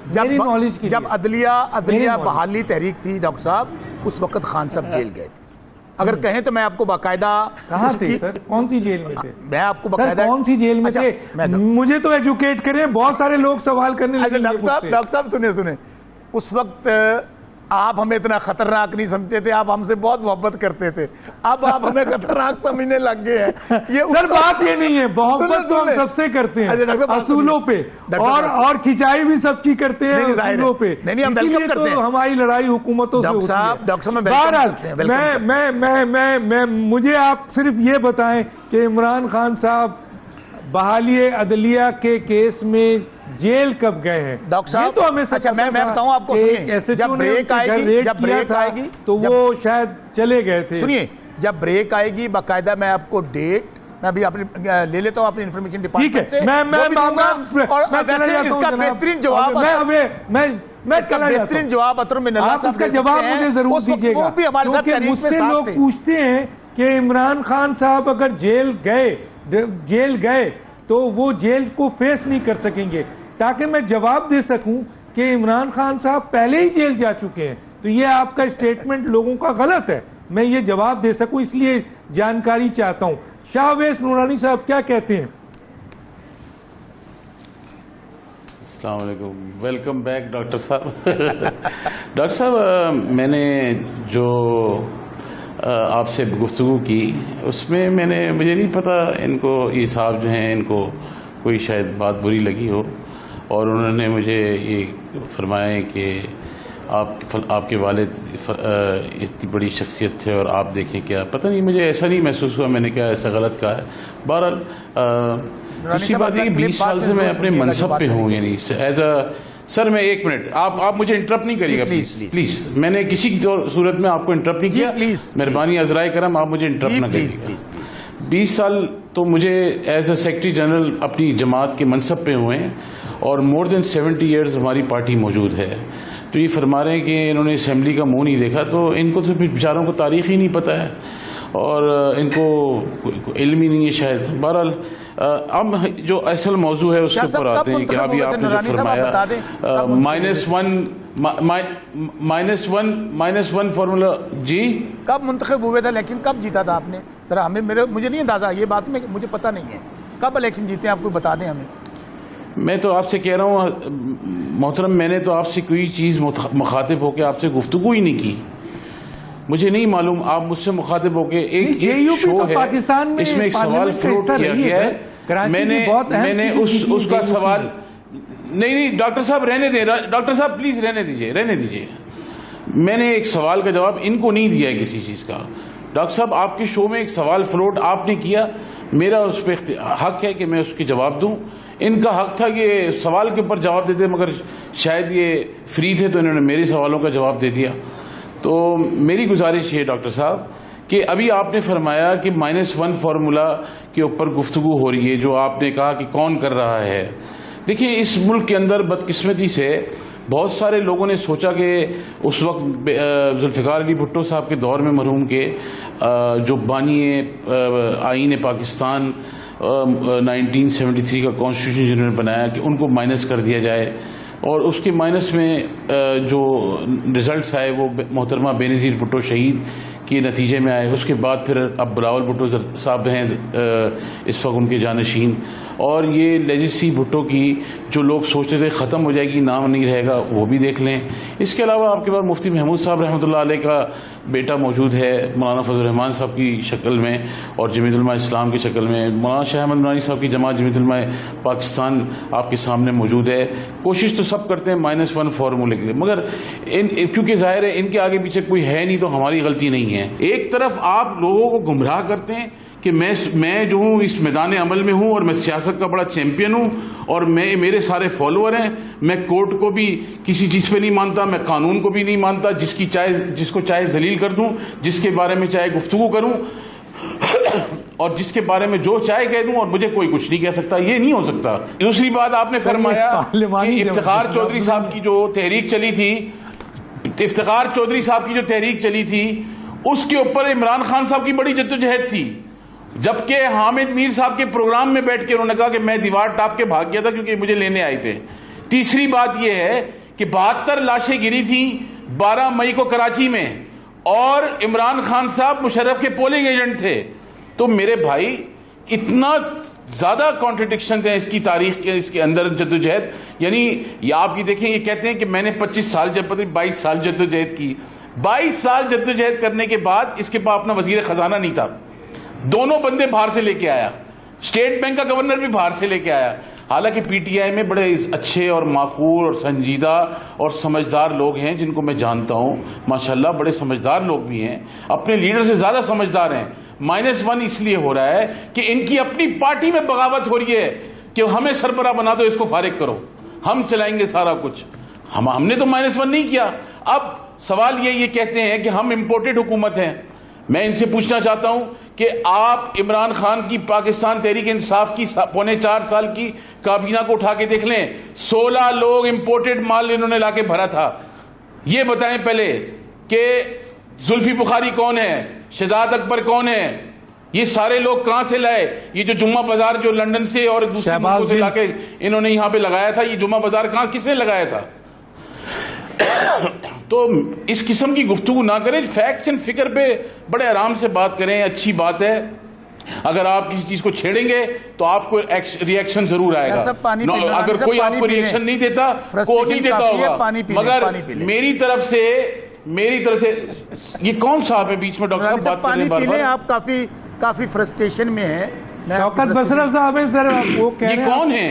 जब अदलिया बहाली तहरीक थी डॉक्टर साहब, उस वक्त खान साहब जेल गए थे। अगर कहें तो मैं आपको बाकायदा, कहाँ थे सर, कौन सी जेल में थे? मैं आपको बाकायदा, कौन सी जेल में थे? मुझे तो एजुकेट करें, बहुत सारे लोग सवाल करने लगे। डॉक्टर साहब सुने, उस वक्त आप हमें इतना खतरनाक नहीं समझते थे, आप हमसे बहुत मोहब्बत करते थे, अब आप हमें खतरनाक समझने लग गए हैं। ये सर बात ये नहीं है, मोहब्बत तो हम सबसे करते हैं असूलों पे, और खिंचाई भी सबकी करते हैं असूलों पे। नहीं हम वेलकम करते हैं, हमारी लड़ाई हुकूमतों से होती है। डॉक्टर साहब मैं मुझे आप सिर्फ ये बताएं कि इमरान खान साहब बहाली अदलिया के केस में जेल कब गए हैं? डॉक्टर साहब तो हमें अच्छा मैं बताऊं आपको, सुनिए, जब ब्रेक आएगी तो वो शायद चले गए थे। सुनिए, जब ब्रेक आएगी बाकायदा मैं आपको डेट, मैं अभी अपने ले लेता हूं अपनी इंफॉर्मेशन डिपार्टमेंट से, मैं और वैसे इसका बेहतरीन जवाब, मैं इसका बेहतरीन जवाब अतर में नल्ला साहब का जवाब मुझे जरूर दीजिएगा, वो भी हमारे साथ तहरीक में साथ लोग पूछते हैं कि इमरान खान साहब अगर जेल गए तो वो जेल को फेस नहीं कर सकेंगे, ताकि मैं जवाब दे सकूं कि इमरान खान साहब पहले ही जेल जा चुके हैं, तो ये आपका स्टेटमेंट लोगों का गलत है, मैं ये जवाब दे सकूं इसलिए जानकारी चाहता हूं। शाहवेज नूरानी साहब क्या कहते हैं? अस्सलाम वालेकुम, वेलकम बैक डॉक्टर साहब। डॉक्टर साहब, मैंने जो आपसे गुफ्तगू की उसमें मुझे नहीं पता, इनको ये साहब जो हैं इनको कोई शायद बात बुरी लगी हो, और उन्होंने मुझे ये फरमाया कि आपके वालिद इतनी बड़ी शख्सियत थे और आप देखें क्या, पता नहीं मुझे ऐसा नहीं महसूस हुआ मैंने क्या ऐसा गलत कहा है। बहरहाल दूसरी बात है कि 20 साल से मैं अपने मनसब पे हूँ, यानी एज अ सर मैं 1 मिनट, आप मुझे इंटरप्ट नहीं करिएगा प्लीज। मैंने किसी सूरत में आपको इंटरप्ट नहीं किया, मेहरबानी अज़राए करम आप मुझे इंटरप्ट ना करिएगा। 20 साल तो मुझे एज अ सेक्रेटरी जनरल अपनी जमात के मनसब पे हुए हैं, और मोर देन 70 ईयर्स हमारी पार्टी मौजूद है। तो ये फरमा रहे हैं कि इन्होंने असम्बली का मुंह नहीं देखा, तो इनको तो फिर बेचारों को तारीख़ ही नहीं पता है और इनको इल्म ही नहीं है शायद। बहरहाल अब जो असल मौजू है उसके ऊपर आते हैं कि अभी आपने जो फरमाया -1 फार्मूला जी कब मुंतखब हुए थे, लेकिन कब जीता था आपने? जरा हमें मुझे नहीं अंदाजा, ये बात में मुझे पता नहीं है कब इलेक्शन जीते, आपको बता दें हमें। मैं तो आपसे कह रहा हूँ मोहतरम, मैंने तो आपसे कोई चीज़ मुखातिब होकर आपसे गुफ्तगू ही नहीं की, मुझे नहीं मालूम। आप मुझसे मुखातिब होके एक शो है, पाकिस्तान में इसमें एक सवाल फ्लोट किया गया है कराची की मैंने बहुत अहम मैंने सीट थी उसका JUP सवाल की। नहीं डॉक्टर साहब रहने दें, डॉक्टर साहब प्लीज रहने दीजिए। मैंने एक सवाल का जवाब इनको नहीं दिया है किसी चीज का। डॉक्टर साहब आपके शो में एक सवाल फ्लोट आपने किया, मेरा उस पर हक है कि मैं उसके जवाब दूं। इनका हक था कि सवाल के ऊपर जवाब देते, मगर शायद ये फ्री थे तो इन्होंने मेरे सवालों का जवाब दे दिया। तो मेरी गुजारिश ये डॉक्टर साहब कि अभी आपने फरमाया कि -1 फार्मूला के ऊपर गुफ्तगू हो रही है, जो आपने कहा कि कौन कर रहा है। देखिए इस मुल्क के अंदर बदकिस्मती से बहुत सारे लोगों ने सोचा कि उस वक्त जुल्फ़िकार अली भुट्टो साहब के दौर में मरहूम के जो बानी आईन पाकिस्तान 1973 का कॉन्स्टिट्यूशन जिन्होंने बनाया कि उनको माइनस कर दिया जाए, और उसके माइनस में जो रिजल्ट्स आए वो मोहतरमा बेनज़ीर भुट्टो शहीद के नतीजे में आए। उसके बाद फिर अब बिलावल भुट्टो साहब हैं इस वक्त उनके जानशीन, और ये लेजेसी भुट्टो की जो लोग सोचते थे ख़त्म हो जाएगी, नाम नहीं रहेगा, वो भी देख लें। इसके अलावा आपके पास मुफ्ती महमूद साहब रहमतुल्लाह अलैह का बेटा मौजूद है मौलाना फजल रहमान साहब की शक्ल में, और जमीयत उलमा इस्लाम की शक्ल में मौलाना शाह अहमद नूरानी साहब की जमात जमीयत उलमा पाकिस्तान आपके सामने मौजूद है। कोशिश तो सब करते हैं -1 फार्मूले के लिए, मगर क्योंकि जाहिर है इनके आगे पीछे कोई है नहीं तो हमारी गलती नहीं है। एक तरफ आप लोगों को गुमराह करते हैं कि मैं जो हूँ इस मैदान अमल में हूँ और मैं सियासत का बड़ा चैंपियन हूँ और मेरे सारे फॉलोअर हैं, मैं कोर्ट को भी किसी चीज़ पे नहीं मानता, मैं कानून को भी नहीं मानता, जिसको चाहे जलील कर दूँ, जिसके बारे में चाहे गुफ्तगू करूँ और जिसके बारे में जो चाहे कह दूं और मुझे कोई कुछ नहीं कह सकता। ये नहीं हो सकता। दूसरी बात आपने फरमाया कि इफ्तिखार चौधरी साहब की जो तहरीक चली थी उसके ऊपर इमरान खान साहब की बड़ी जद्दोजहद थी, जबकि हामिद मीर साहब के प्रोग्राम में बैठ के उन्होंने कहा कि मैं दीवार टाप के भाग गया था क्योंकि मुझे लेने आए थे। तीसरी बात यह है कि 72 लाशें गिरी थी 12 मई को कराची में, और इमरान खान साहब मुशर्रफ के पोलिंग एजेंट थे। तो मेरे भाई इतना ज्यादा कॉन्ट्रडिक्शन है इसकी तारीख के, इसके अंदर जद्दोजहद। यानी आप ये देखें, ये कहते हैं कि मैंने 22 साल जद्दोजहद की। 22 साल जद्दोजहद करने के बाद इसके पास अपना वजीर खजाना नहीं था, दोनों बंदे बाहर से लेके आया, स्टेट बैंक का गवर्नर भी बाहर से लेके आया। हालांकि पीटीआई में बड़े अच्छे और माकूल और संजीदा और समझदार लोग हैं जिनको मैं जानता हूं, माशाल्लाह बड़े समझदार लोग भी हैं, अपने लीडर से ज्यादा समझदार हैं। -1 इसलिए हो रहा है कि इनकी अपनी पार्टी में बगावत हो रही है कि हमें सरबराह बना दो, इसको फारिग करो, हम चलाएंगे सारा कुछ। हमने तो -1 नहीं किया। अब सवाल ये कहते हैं कि हम इंपोर्टेड हुकूमत हैं। मैं इनसे पूछना चाहता हूं कि आप इमरान खान की पाकिस्तान तहरीक इंसाफ की 4.25 साल की काबीना को उठा के देख लें, 16 लोग इंपोर्टेड माल इन्होंने लाके भरा था। ये बताएं पहले कि जुल्फी बुखारी कौन है, शहजाद अकबर कौन है, ये सारे लोग कहां से लाए? ये जो जुम्मा बाजार जो लंदन से और दूसरे मुल्कों से लाके इन्होंने यहां पे लगाया था, ये जुम्मा बाजार कहां किसने लगाया था? तो इस किस्म की गुफ्तगू ना करें, फैक्ट्स एंड फिगर पे बड़े आराम से बात करें। अच्छी बात है, अगर आप किसी चीज को छेड़ेंगे तो आपको रिएक्शन जरूर आएगा। अगर कोई आपको रिएक्शन नहीं देता, कोई नहीं देता होगा, मगर मेरी तरफ से ये कौन साहब है बीच में? डॉक्टर साहब बात कर रहे हैं, आप काफी फ्रस्ट्रेशन में हैं। शौकत बसरा साहब है सर, वो कह रहे हैं कौन है?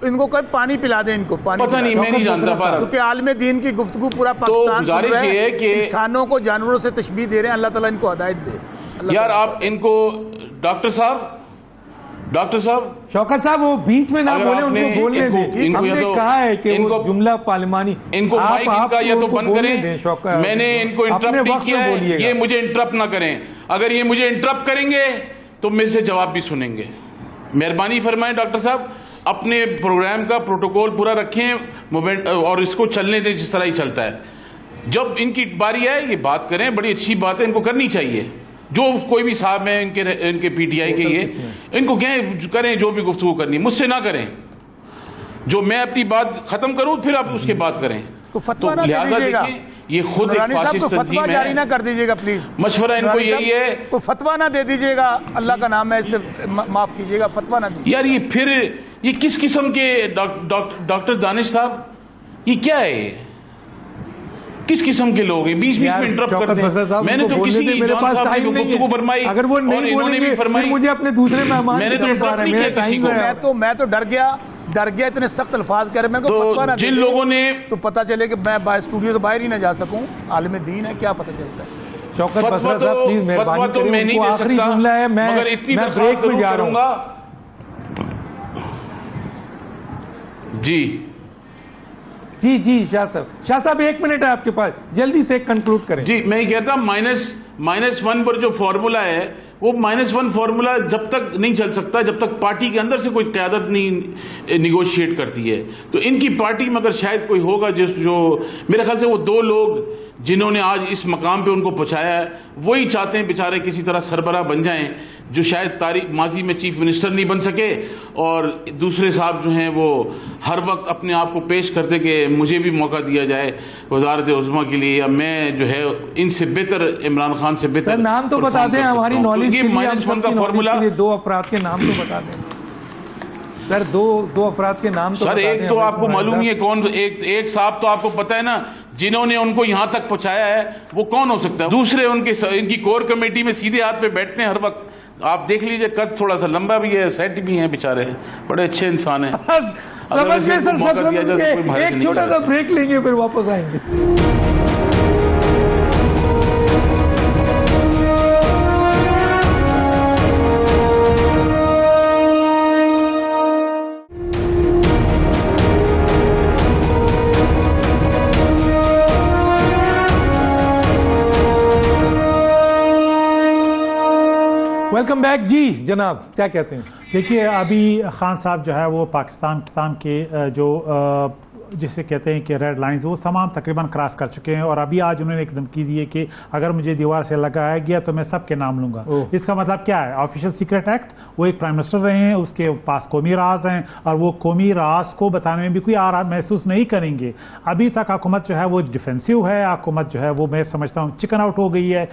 इनको कभी पानी पिला दें, इनको पानी पता नहीं, मैं नहीं जानता, क्योंकि आलम दीन की गुफ्तगू पूरा पाकिस्तान सुन रहा है कि इंसानों को जानवरों से तशबीह दे रहे हैं। अल्लाह ताला इनको हिदायत दे। यार आप इनको डॉक्टर साहब शौकत साहब वो बीच में ना बोले, उनको बोलने दें। हमने कहा है कि वो जुमला पार्लिमानी, इनको माइक इनका या तो बंद करें। मैंने इनको इंटरप्ट नहीं किया है, ये मुझे इंटरप्ट ना करें। अगर ये मुझे इंटरप्ट करेंगे तो मेरे से जवाब भी सुनेंगे। मेहरबानी फरमाएं डॉक्टर साहब, अपने प्रोग्राम का प्रोटोकॉल पूरा रखें और इसको चलने दें जिस तरह ही चलता है। जब इनकी बारी आए ये बात करें, बड़ी अच्छी बात है, इनको करनी चाहिए। जो कोई भी साहब हैं इनके पीटीआई के, ये इनको करें जो भी गुफ्तगू करनी, मुझसे ना करें। जो मैं अपनी बात खत्म करूं फिर आप उसके बात करें। तो फतवा ना दे दीजिएगा, ये खुद एक फासिस्ट फतवा जारी ना कर दीजिएगा प्लीज। मशवरा इनको यही है, तो फतवा ना दे दीजिएगा, अल्लाह का नाम है, इससे माफ कीजिएगा, फतवा ना दीजिए। यार ये किस किस्म के डॉक्टर दानिश साहब, ये क्या है? किस किस्म के लोग हैं, बीच बीच में इंटरप्ट करते हैं। मैंने तो किसी मेरे पास जॉन साहब टाइम ने नहीं गुफ्तगू है। फरमाई, अगर वो नहीं बोलेंगे फिर मुझे अपने दूसरे मेहमान मैंने तो इंटरप्ट नहीं किया किसी को। मैं तो डर गया इतने सख्त अल्फाज कह रहे, मैं तो फतवा ना जिन दे लोगों ने तो पता चले कि मैं स्टूडियो से बाहर ही ना जा सकूं, आलिम दीन है, क्या पता चलता है। शौकत बसरा साहब प्लीज मेहरबानी तो मैं नहीं दे आखिरी सकता, जुमला है, मगर इतनी मैं ब्रेक में जा रहा हूं। जी शाह साहब 1 मिनट है आपके पास, जल्दी से कंक्लूड करें। जी मैं ये कहता हूं -1 पर जो फॉर्मूला है वो -1 फॉर्मूला जब तक नहीं चल सकता जब तक पार्टी के अंदर से कोई क़यादत नहीं निगोशिएट करती है। तो इनकी पार्टी में अगर शायद कोई होगा जो मेरे ख्याल से वो 2 लोग जिन्होंने आज इस मकाम पे उनको पहुंचाया है, वही चाहते हैं बेचारे किसी तरह सरबराह बन जाएं, जो शायद माजी में चीफ मिनिस्टर नहीं बन सके, और दूसरे साहब जो हैं वो हर वक्त अपने आप को पेश करते कि मुझे भी मौका दिया जाए वजारत उज़्मा के लिए, या मैं जो है इनसे बेहतर, इमरान खान से बेहतर। सर नाम तो बता दें हमारी नॉलेज के लिए, -1 का फॉर्मूला। 2 अफराद के नाम तो बता दें सर, 2 अफराद के नाम तो सर। एक तो आपको मालूम ही है कौन, एक साहब तो आपको पता है ना जिन्होंने उनको यहां तक पहुंचाया है, वो कौन हो सकता है। दूसरे इनकी कोर कमेटी में सीधे हाथ पे बैठते हैं हर वक्त। आप देख लीजिए, कद थोड़ा सा लंबा भी है, सेट भी है बेचारे, बड़े अच्छे इंसान है। एक छोटा सा ब्रेक लेंगे फिर वापस आएंगे। वेलकम बैक जी जनाब, क्या कहते हैं? देखिए अभी खान साहब जो है वो पाकिस्तान के जो जिसे कहते हैं कि रेड लाइंस, वो तमाम तकरीबन क्रॉस कर चुके हैं। और अभी आज उन्होंने एक धमकी दी है कि अगर मुझे दीवार से लगाया गया तो मैं सबके नाम लूंगा। इसका मतलब क्या है? ऑफिशियल सीक्रेट एक्ट, वो एक प्राइम मिनिस्टर रहे हैं, उसके पास कौमी राज हैं, और वो कौमी राज को बताने में भी कोई आराम महसूस नहीं करेंगे। अभी तक हुकूमत जो है वो डिफेंसिव है, हुकूमत जो है वो मैं समझता हूँ चिकन आउट हो गई है।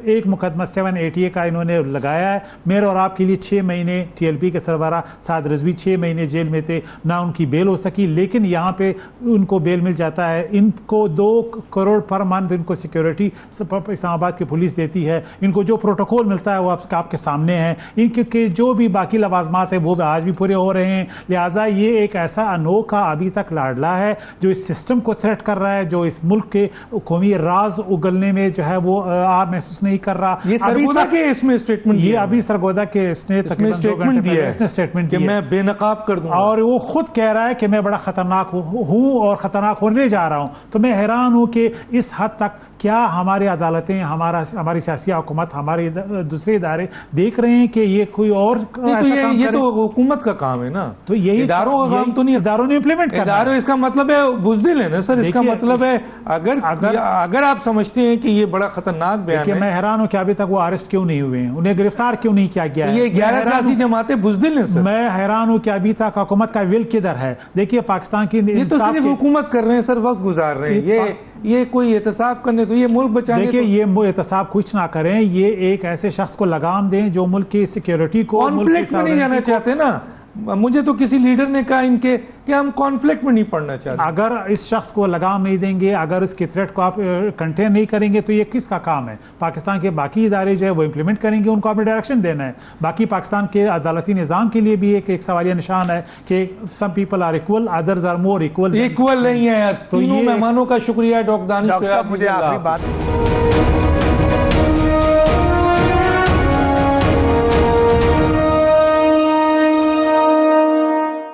एक मुकदमा 780 का इन्होंने लगाया है। मेरे और आपके लिए 6 महीने TLP के सरबराह साद रिजवी 6 महीने जेल में थे, ना उनकी बेल हो सकी, लेकिन यहाँ पे उनको बेल मिल जाता है। इनको 2 करोड़ पर मंथ इनको सिक्योरिटी इस्लामाबाद की पुलिस देती है। इनको जो प्रोटोकॉल मिलता है वो आपके सामने है। इनके जो भी बाकी लवाजमात है वो आज भी पूरे हो रहे हैं। लिहाजा ये एक ऐसा अनोखा अभी तक लाडला है जो इस सिस्टम को थ्रेट कर रहा है, जो इस मुल्क के कौमी राज उगलने में जो है वो आर महसूस नहीं कर रहा। ये सरगोदा के इसमें स्टेटमेंट, ये अभी सरगोदा के इसने स्टेटमेंट दिया, मैं बेनकाब कर दूंगा, और वो खुद कह रहा है कि मैं बड़ा खतरनाक हूं और खतरनाक होने जा रहा हूं। तो मैं हैरान हूं कि इस हद तक क्या हमारी अदालतें, हमारी सियासी हुकूमत, हमारे दूसरे इदारे देख रहे हैं कि ये कोई और ये तो हुकूमत का काम है ना, तो यही इदारों का काम तो नहीं, इदारों ने इम्प्लीमेंट करना है। इसका मतलब है बुज़दिल है ना सर, इसका मतलब है अगर आप समझते हैं कि ये बड़ा खतरनाक बयान है। मैं हैरान हूं कि अभी तक वो अरेस्ट क्यों नहीं हुए हैं, उन्हें गिरफ्तार क्यों नहीं किया गया है। ये 11 सियासी जमातें बुज़दिल हैं सर। मैं हैरान हूं कि अभी तक हुकूमत का विल किधर है। देखिए पाकिस्तान की, ये तो सिर्फ हुकूमत कर रहे हैं सर, वक्त गुजार रहे हैं। ये कोई एहतसाब करने, तो ये मुल्क बचाने, देखिए ये एहतसाब कुछ ना करें, ये एक ऐसे शख्स को लगाम दें जो मुल्क की सिक्योरिटी को, कॉन्फ्लिक्ट में नहीं जाना चाहते ना। मुझे तो किसी लीडर ने कहा इनके कि हम कॉन्फ्लिक्ट में नहीं पड़ना चाहते। अगर इस शख्स को लगाम नहीं देंगे, अगर इसके थ्रेट को आप कंटेन नहीं करेंगे, तो ये किसका काम है? पाकिस्तान के बाकी इदारे जो है वो इंप्लीमेंट करेंगे, उनको आपने डायरेक्शन देना है। बाकी पाकिस्तान के अदालती निज़ाम के लिए भी एक सवालिया निशान है कि some people are equal, others are more equal नहीं है। तो तीनों मेहमानों का शुक्रिया। डॉक्टर साहब मुझे आखिरी बात